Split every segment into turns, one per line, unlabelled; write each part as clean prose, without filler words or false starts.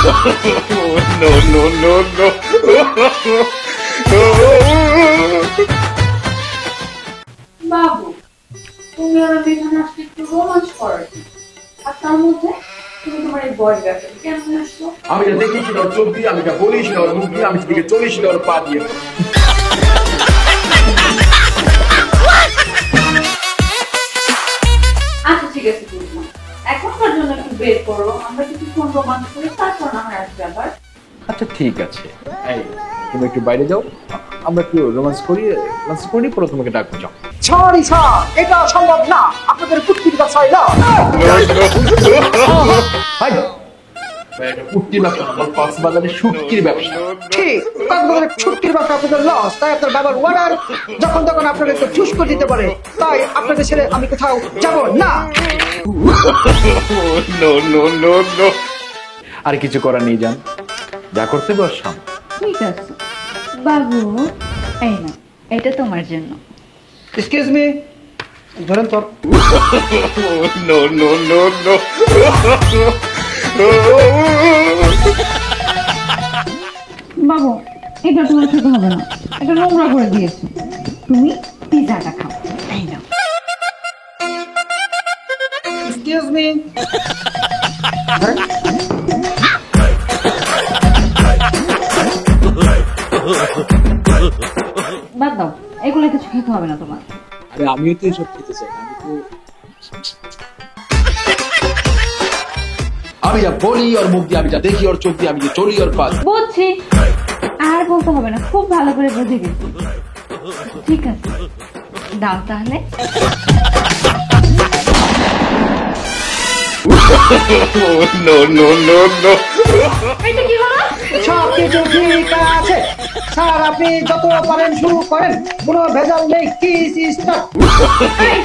No, no, no, no.
বাবু, তুমি আর আমি এখানে আসলে একটু রোমাঞ্চ করার কি? আর তার মধ্যে তুমি তোমার এই বয় ব্যাপারে কেন আসছো?
আমি যা দেখেছি ওর চোখ দিয়ে, আমি যা বলিস না ওর মুখ দিয়ে, আমি দিকে চলিস না ওর পা দিয়ে।
আচ্ছা ঠিক আছে বুঝলাম, এখনকার জন্য একটু বের করো, আমরা কিছুক্ষণ রোমাঞ্চ করি, তারপর না হয় আসবে আবার।
আচ্ছা ঠিক আছে, এই তুমি একটু বাইরে যাও, আমরা একটু রোমান্স করি, পরে তোমাকে ডাকবো। যাও।
সরি স্যার, এটা সম্ভব না, আপনাদের কুটকির বাসায় না।
কুটকির ব্যবসা, আমার কক্সবাজারে শুটকির ব্যবসা।
ঠিক, কক্সবাজারের শুটকির ব্যবসা আপনাদের লস, তাই আপনার বাবার অর্ডার যখন তখন আপনাকে একটু চুজ করে দিতে পারে, তাই আপনাকে ছেড়ে আমি কোথাও যাব না।
No, no, no, no.
আর কিছু করার নেই, যান, যা করতে বসলাম।
ঠিক আছে বাবু, এই না, এটা তোমার জন্য।
এক্সকিউজ মি, ধরেন তোর।
No, no, no, no.
বাবু, এটা তোমার খেতে হবে না, এটা নোংরা করে দিয়েছি, তুমি পিজাটা খাও। এই নাও।
এক্সকিউজ মি,
বাদ দাও, এগুলো কিছু খেতে হবে না তোমার।
আরে আমিও তো এসব খেতে চাই না, আমি যা বলি ওর মুখ দিয়ে, আমি যা দেখি ওর চোখ দিয়ে, আমি যে চলি ওর পা।
বুঝছি, আর বলতে হবে না, খুব ভালো করে বুঝে গেছি। ঠিক আছে, দাও তাহলে।
No, no, no, no.
এটা কি হলো?
সব কিছু ঠিক আছে স্যার, আপনি যত পারেন শুরু করেন, কোনো ভেজাল নেই। Kiss start.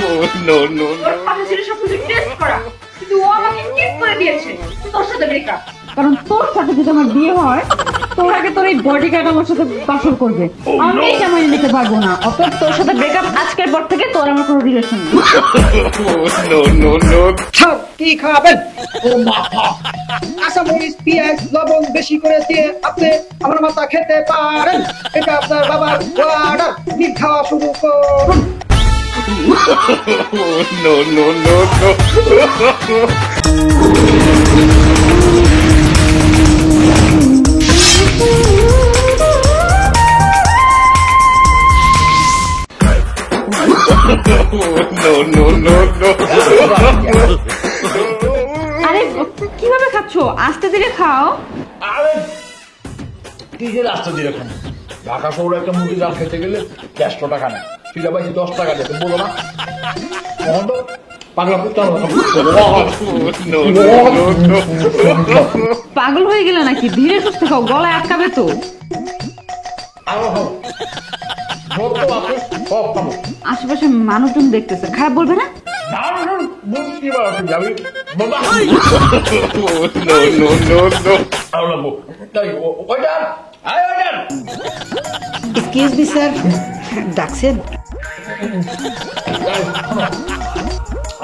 No, no, no.
আমি ছিল সবকিছু টেস্ট করা, কিন্তু ও আমাকে কিস করে দিয়েছে। তোর সাথে ব্রেকআপ, কারণ তোর সাথে যদি আমার বিয়ে হয়, তোর আগে তোর এই বডিগার্ড আমার সাথে বাসর করবে, আমি এটা মেনে নিতে পারবো না। অতএব তোর সাথে ব্রেকআপ, আজকের পর থেকে তোর আমার কোনো রিলেশন নেই।
No, no, no.
স্যার কি খাবেন? ও মাথা, কাঁচামরিচ, পেঁয়াজ, লবণ বেশি করে দিয়ে আপনি আমার মাথা খেতে পারেন, এটা আপনার বাবার অর্ডার। আপনি খাওয়া শুরু করুন।
No, no, no, no. No, no, no, no.
আরে কিভাবে খাচ্ছো? আস্তে ধীরে খাও।
আরে কিসের রাস্তা দিয়ে খান? ঢাকা শহরে একটা মুরগি ডাল খেতে গেলে 100 টাকা নেয়, সেটা ভাই 10 টাকা দেয়, বলো না? তখন তো পাগলা করতে হবে।
No, no, no, no.
পাগল হয়ে গেলে নাকি? ধীরে সুস্থে খাও, গলায় আটকাবে তো।
আরো হোক, ভোগ তো আছে, সব খাবো।
আশেপাশে মানুষজন দেখতেছে, খারাপ বলবে না?
মুখ কি বার আছে যাবি বাবা?
No, no, no, no.
আরো লাগবো তাই ওইটা আয় ওইটা।
এক্সকিউজ মি স্যার, ডাকছেন?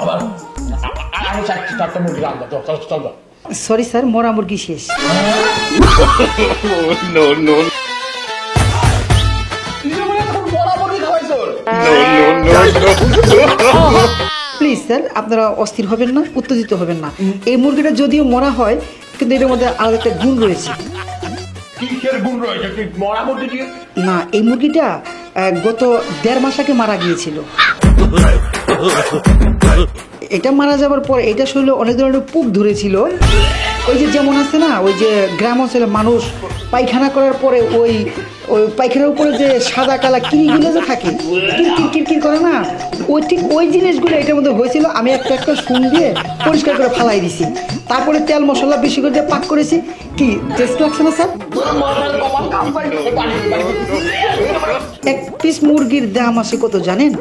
আবার আমি চারটা মুরগি রান্না, চল।
সরি স্যার, মরা মুরগি শেষ।
No, no, no. No, no, no, no.
Please sir, আপনারা অস্থির হবেন না, উত্তেজিত হবেন না। এই মুরগিটা যদিও মরা হয়, কিন্তু এটার মধ্যে আলাদা একটা গুণ রয়েছে।
কিসের গুণ রয়েছে? কি মরা মুরগি দিয়ে?
না, এই মুরগিটা গত 1.5 মাস আগে মারা গিয়েছিল। এটা মারা যাবার পর এটা শরীরে অনেক ধরনের পোক ধরেছিল। ওই যে যেমন আছে না, ওই যে গ্রাম অঞ্চলে মানুষ পায়খানা করার পরে ওই পায়খানার উপরে যে সাদা কালা কিরিগুলো যে থাকে, কিরকির করে না, ওই ঠিক ওই জিনিসগুলো এটার মধ্যে হয়েছিল। আমি একটা শুন দিয়ে পরিষ্কার করে ফালাই দিছি, তারপরে তেল মশলা বেশি করে দিয়ে পাক করেছি। কি টেস্ট লাগছে না স্যার? এক পিস মুরগির দাম আছে কত জানেন?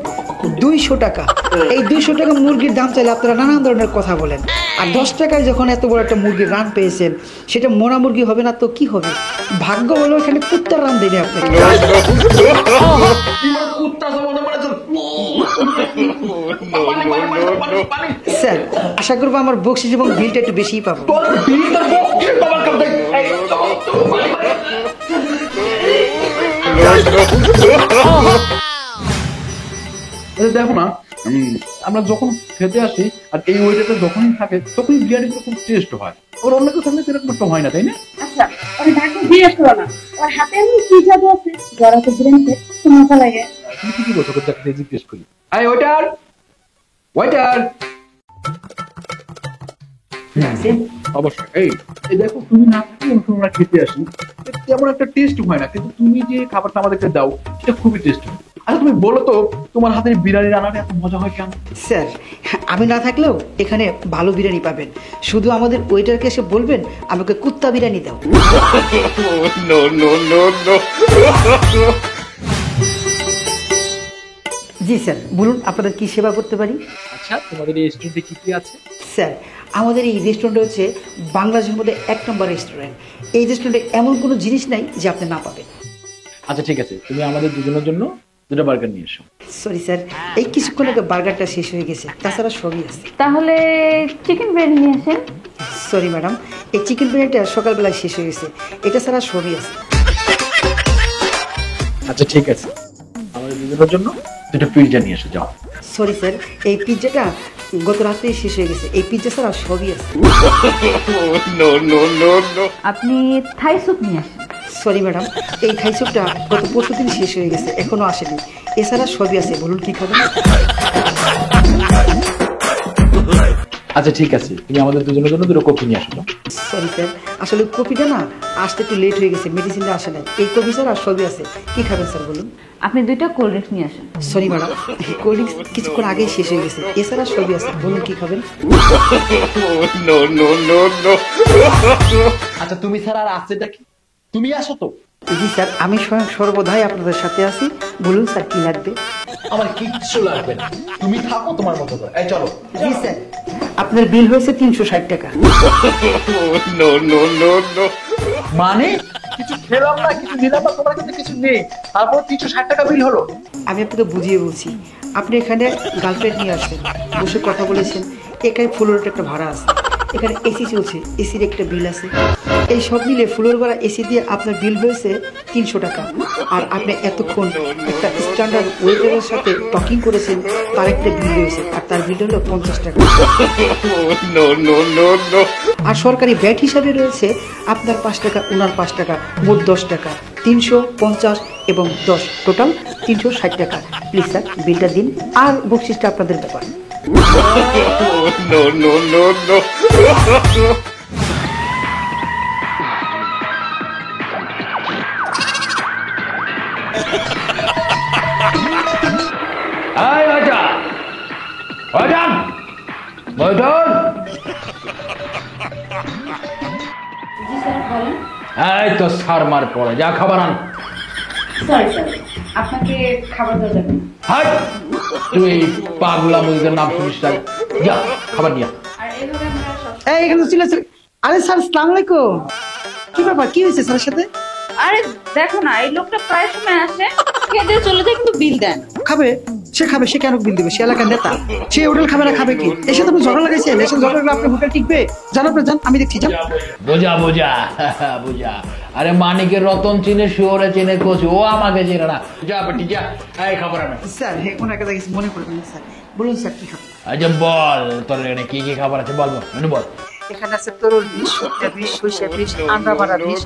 200 টাকা। এই 200 টাকা মুরগির দাম চাইলে আপনারা নানান ধরনের কথা বলেন, আর 10 টাকায় যখন এত বড় একটা মুরগির রান পেয়েছেন, সেটা মরা মুরগি হবে না তো কি হবে? ভাগ্য হলো এখানে কুত্তার রান দেবে আপনাকে।
কুত্তা
স্যার আশা করবো আমার বকশিস এবং বিলটা একটু বেশিই পাবো।
তোর বিল তোর বকশিস বাবার কাছে এই চল তো দেখো না আমরা যখন খেতে আসি আর এই ওয়েটারটা যখনই থাকে তখনই বিরিয়ানি খুব টেস্ট হয়, ওর অন্য কেউ থাকলে সেরকম একটা হয় না, তাই না?
আচ্ছা ওরে ডাকো জিজ্ঞেস করো না, ওর হাতে এমনি কি জাদু আছে যারা তো বিরিয়ানি খেতে মজা লাগে।
তুমি কি বলছো দেখতে জিজ্ঞেস করি। এই ওয়েটার ওয়েটার অবশ্যই এই এই দেখো তুমি না থাকলে আমরা খেতে আসি তেমন একটা টেস্ট হয় না, কিন্তু তুমি যে খাবারটা আমাদেরকে দাও সেটা খুবই টেস্ট হয়। আচ্ছা তুমি বলো তো তোমার হাতের বিরিয়ানি রান্নাটা এত মজা হয় কেন?
স্যার আমি না থাকলেও এখানে ভালো বিরিয়ানি পাবেন, শুধু আমাদের ওয়েটারকে এসে বলবেন আমাকে কুত্তা বিরিয়ানি দাও।
no, no, no, no.
জি স্যার বলুন আপনাদের কি সেবা করতে পারি?
আচ্ছা তোমাদের এই রেস্টুরেন্টে কি কি আছে?
স্যার আমাদের এই রেস্টুরেন্ট হচ্ছে বাংলাদেশের মধ্যে 1 নম্বর রেস্টুরেন্ট। এই রেস্টুরেন্টে এমন কোনো জিনিস নাই যে আপনি না পাবেন।
আচ্ছা ঠিক আছে, তুমি আমাদের দুজনের জন্য 2টা বার্গার নিয়ে এসো।
সরি স্যার এই কিছুক্ষণ আগে বার্গারটা শেষ হয়ে গেছে, তাছাড়া সবই আছে।
তাহলে চিকেন বিরিয়ানি নিয়ে আসেন।
সরি ম্যাডাম এই চিকেন বিরিয়ানিটা সকালবেলায় শেষ হয়ে গেছে, এটা ছাড়া সবই আছে।
আচ্ছা ঠিক আছে, আমাদের দুজনের জন্য 2টা পিৎজা নিয়ে এসো যাও।
সরি স্যার এই পিৎজাটা গত রাত্রেই শেষ হয়ে গেছে, এই পিৎজা ছাড়া সবই আছে।
no, no, no, no.
আপনি থাই স্যুপ নিয়ে আসেন।
সরি ম্যাডাম এই থাই স্যুপটা গত পরশুদিন শেষ হয়ে গেছে, এখনো আসেনি, এছাড়া সবই আছে, বলুন কি খাবেন?
আচ্ছা ঠিক আছে, তুমি আমাদের দুজনের জন্য 2টা কফি নিয়ে আসো যাও।
সরি স্যার আসলে কপিটা না আসতে একটু লেট হয়ে গেছে, মেডিসিনটা আসে নাই, এই কপি ছাড়া সবই আছে, কি খাবেন স্যার বলুন?
আপনি 2টা কোল্ড ড্রিঙ্কস নিয়ে আসেন।
সরি ম্যাডাম কোল্ড ড্রিঙ্কস কিছুক্ষণ আগেই শেষ হয়ে গেছে, এছাড়া সবই আছে, বলুন কি খাবেন?
no, no, no, no.
আচ্ছা তুমি ছাড়া আর আছেটা কি? তুমি আসো তো।
জি স্যার আমি স্বয়ং সর্বদাই আপনাদের সাথে আছি, বলুন স্যার কি লাগবে?
আমার কিচ্ছু লাগবে না, তুমি থাকো তোমার মতো করে। এই চলো।
জি স্যার আপনার বিল হয়েছে 360 টাকা।
no, no, no, no.
মানে কিছু খেলাম না, কিছু নিলাম না, তোমার কাছে কিছু নেই, তারপর 360 টাকা বিল হলো।
আমি আপনাকে বুঝিয়ে বলছি, আপনি এখানে গার্লফ্রেন্ড নিয়ে আসছেন, বসে কথা বলেছেন, এখানে ফ্লোরের একটা ভাড়া আছে, এখানে এসি চলছে, এসির একটা বিল আছে, এই সব মিলে ফ্লোর ভাড়া এসি দিয়ে আপনার বিল হয়েছে 300 টাকা। আর আপনি এতক্ষণ একটা স্ট্যান্ডার্ড ওয়েটারের সাথে টকিং করেছেন, তার একটা বিল হয়েছে, আর তার বিল হলো 50 টাকা।
no, no, no, no.
আর সরকারি ব্যাট হিসাবে রয়েছে আপনার 5 টাকা, ওনার 5 টাকা, মোট 10 টাকা, 350 এবং 10 টোটাল 360 টাকা। প্লিজ স্যার বিলটা দিন, আর বকশিসটা আপনাদের ব্যাপার।
no, no, no, no.
এই বাচ্চা বাজান বাজান, এই তো সার মার পড়ে যা খাবার আন।
সরি স্যার আপনাকে খাবার দেওয়া যাবে না।
হাই তুই এই পাগলা মুরগির নাম শুনিস না, যা খাবার নিয়ে আয়।
আর এইভাবে আমরা সব
এই এখানে ছিল ছিল। আরে স্যার আসসালামু আলাইকুম, কি ব্যাপার কি হয়েছে স্যারের সাথে?
আরে দেখো না এই লোকটা প্রায় সময় আসে খেতে চলে যায় কিন্তু বিল দেন।
খাবে সে খাবে, সে কেন বিল দেবে? সে এলাকার নেতা, সে হোটেল খাবে না, খাবে কি? এর সাথে আপনি ঝগড়া লাগাইছেন, এসে ঝগড়া লাগলে আপনার হোটেল টিকবে? জান আপনি যান, আমি দেখছি যান।
বোঝা বোঝা বোঝা, আরে মানিকের রতন চিনে শুয়োরে চিনে কচু, ও আমাকে চিনে না। যা বেটি যা, এই খাবার আনে।
স্যার ওনার কথা কিছু মনে করবেন না স্যার, বলুন স্যার কি খাবেন?
আচ্ছা বল তোর এখানে কি কি খাবার আছে, বল বল মেনু বল।
এখানে আছে তরল বিষ, সত্যা বিষ, সরিষা বিষ, আন্ডা মারা বিষ,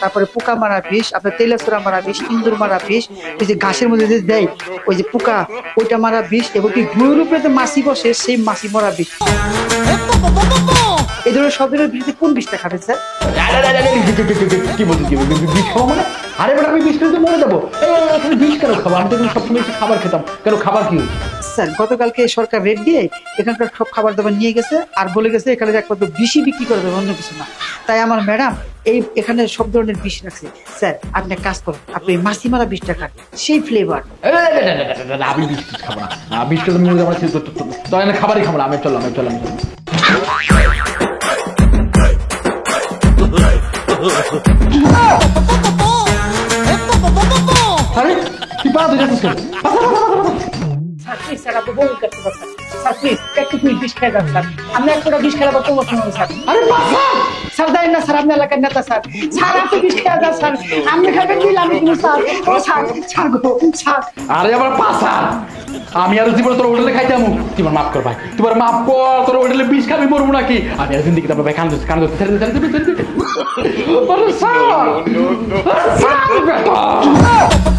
তারপরে পোকা মারা বিষ, আপনার তেলাচোরা মারা বিষ, ইন্দুর মারা বিষ, ওই যে ঘাসের মধ্যে যে দেয় ওই যে পোকা, ওইটা মারা বিষ, এবং কি গুঁড়োর উপরে যে মাছি বসে সেই মাছি মারা বিষ। এই ধরনের সব ধরনের বিষে কোন বিষটা খাবেন স্যার?
কি বলছিস বিষ খাবো মানে? আরে বেটা আমি বিষ খেলে তো মরে যাবো, এখানে বিষ কেন খাবো? আমি তো সবসময় খাবার খেতাম, কেন খাবার কি হয়েছে?
স্যার গতকালকে সরকার রেট দিয়ে এখানকার সব খাবার দাবার নিয়ে গেছে, আর বলে গেছে এখানে একমাত্র বিষই বিক্রি করে দেবে, অন্য কিছু না। তাই আমার ম্যাডাম এই এখানে সব ধরনের বিষ রাখছে। স্যার আপনি এক কাজ করেন, আপনি মাছি মারা বিষটা খান, সেই ফ্লেভার।
আমি বিষ খাবো না, বিষ খেলে মরে যাবো, তো এখানে খাবারই খাবো না, আমি চললাম আমি চললাম।
আরে
তুই পা ধরে যাচ্ছিস কেন?
স্যার প্লিজ স্যার আপনি বমি করতে পারছেন স্যার প্লিজ একটু প্লিজ বিষ খেয়ে যান স্যার আপনি একটা বিষ খেলে আবার প্রমোশন হবে স্যার
আরে বাসা
স্যার দেন না স্যার আপনি এলাকার নেতা স্যার স্যার আপনি বিষ খেয়ে যান স্যার আপনি খাবেন বিল আমি কিন্তু স্যার ও স্যার স্যার গো স্যার
আরে আবার পাসা আমি আর জীবনে তোর হোটেলে খাইতে আমু তোমার মাফ কর ভাই তোমার মাফ কর তোর হোটেলে বিষ খাবি মরবো নাকি আমি আর জিন্দিগি ভাই কান ধরতে ছেড়ে দে আরে sir
no, no, no.
Sir